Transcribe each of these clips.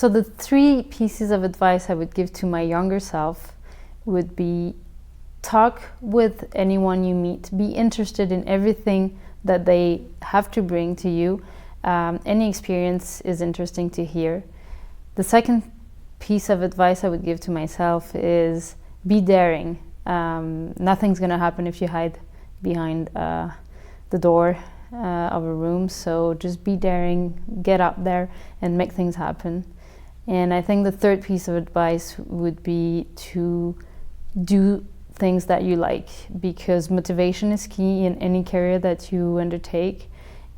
So the 3 pieces of advice I would give to my younger self would be: talk with anyone you meet, be interested in everything that they have to bring to you. Any experience is interesting to hear. The second piece of advice I would give to myself is be daring. Nothing's going to happen if you hide behind the door of a room, so just be daring, get up there and make things happen. And I think the third piece of advice would be to do things that you like, because motivation is key in any career that you undertake,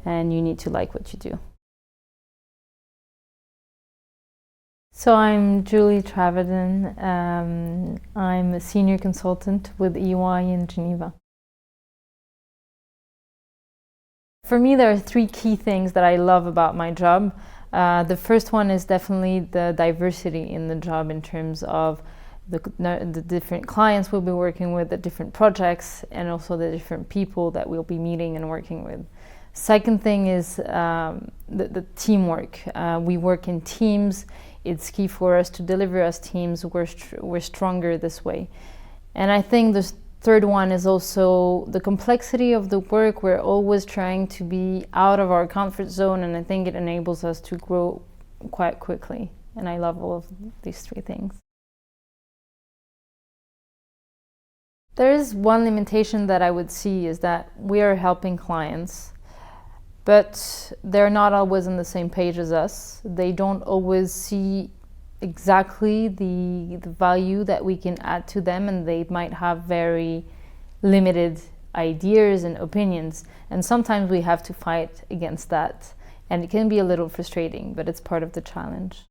and you need to like what you do. So I'm Julie Travadon. I'm a senior consultant with EY in Geneva. For me, there are 3 key things that I love about my job. The first one is definitely the diversity in the job in terms of the different clients we'll be working with, the different projects, and also the different people that we'll be meeting and working with. Second thing is the teamwork. We work in teams. It's key for us to deliver as teams. We're stronger this way. And I think the third one is also the complexity of the work. We're always trying to be out of our comfort zone, and I think it enables us to grow quite quickly. And I love all of these 3 things. There is one limitation that I would see, is that we are helping clients, but they're not always on the same page as us. They don't always see exactly the value that we can add to them, and they might have very limited ideas and opinions. And sometimes we have to fight against that, and it can be a little frustrating, but it's part of the challenge.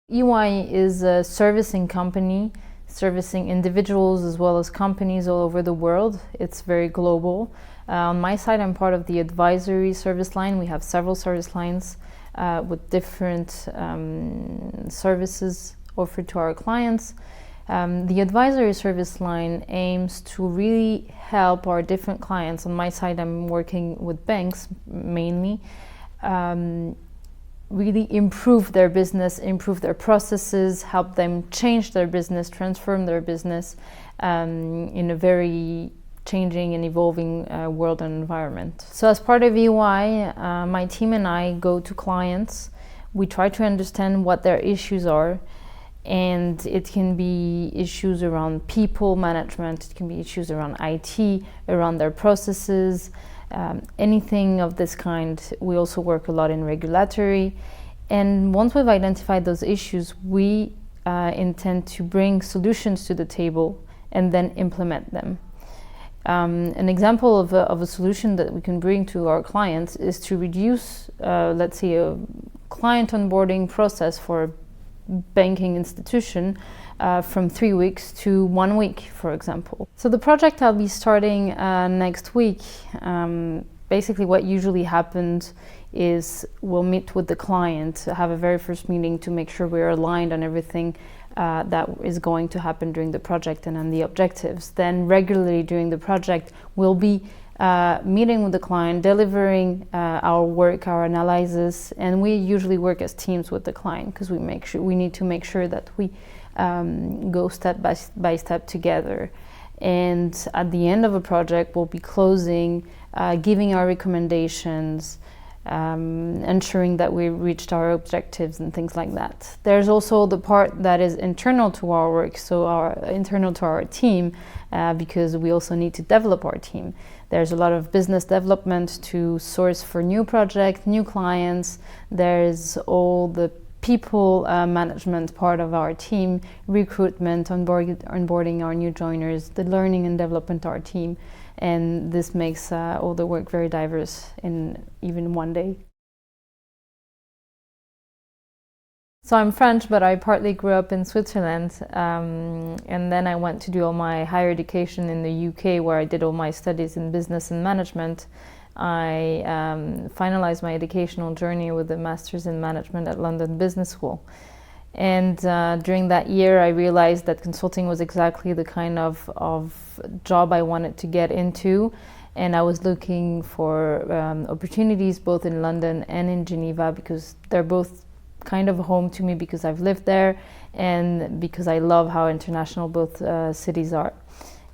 EY is a servicing company, servicing individuals as well as companies all over the world. It's very global. On my side, I'm part of the advisory service line. We have several service lines with different services offered to our clients. The advisory service line aims to really help our different clients. On my side, I'm working with banks mainly. Really improve their business, improve their processes, help them change their business, transform their business in a very changing and evolving world and environment. So as part of EY, my team and I go to clients. We try to understand what their issues are, and it can be issues around people management, it can be issues around IT, around their processes, anything of this kind. We also work a lot in regulatory, and once we've identified those issues, we intend to bring solutions to the table and then implement them. An example of a solution that we can bring to our clients is to reduce, let's say, a client onboarding process for a banking institution from 3 weeks to 1 week, for example. So the project I'll be starting next week, basically what usually happens is we'll meet with the client, have a very first meeting to make sure we're aligned on everything that is going to happen during the project and on the objectives. Then regularly during the project, we'll be meeting with the client, delivering our work, our analysis, and we usually work as teams with the client because we need to make sure that we go step by step together. And at the end of a project, we'll be closing, giving our recommendations, ensuring that we reached our objectives and things like that. There's also the part that is internal to our work, so internal to our team, because we also need to develop our team. There's a lot of business development to source for new projects, new clients. There's all the people management part of our team, recruitment, onboarding our new joiners, the learning and development of our team. And this makes all the work very diverse in even one day. So I'm French, but I partly grew up in Switzerland, and then I went to do all my higher education in the UK, where I did all my studies in business and management. I finalized my educational journey with a master's in management at London Business School. And during that year, I realized that consulting was exactly the kind of job I wanted to get into. and I was looking for opportunities both in London and in Geneva, because they're both kind of home to me because I've lived there and because I love how international both cities are.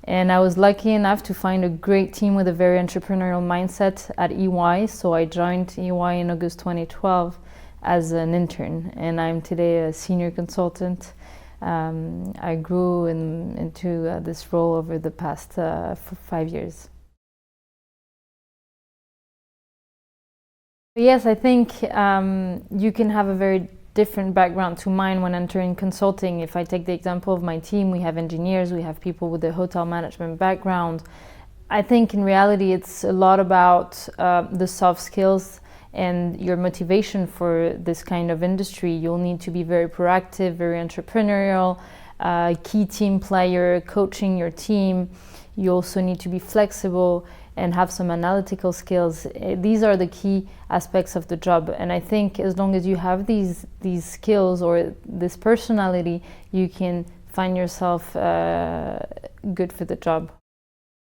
And I was lucky enough to find a great team with a very entrepreneurial mindset at EY. So I joined EY in August 2012 as an intern, and I'm today a senior consultant. I grew into this role over the past 5 years. Yes, I think you can have a very different background to mine when entering consulting. If I take the example of my team, we have engineers, we have people with a hotel management background. I think in reality it's a lot about the soft skills and your motivation for this kind of industry. You'll need to be very proactive, very entrepreneurial, key team player, coaching your team. You also need to be flexible and have some analytical skills. These are the key aspects of the job. And I think as long as you have these skills or this personality, you can find yourself good for the job.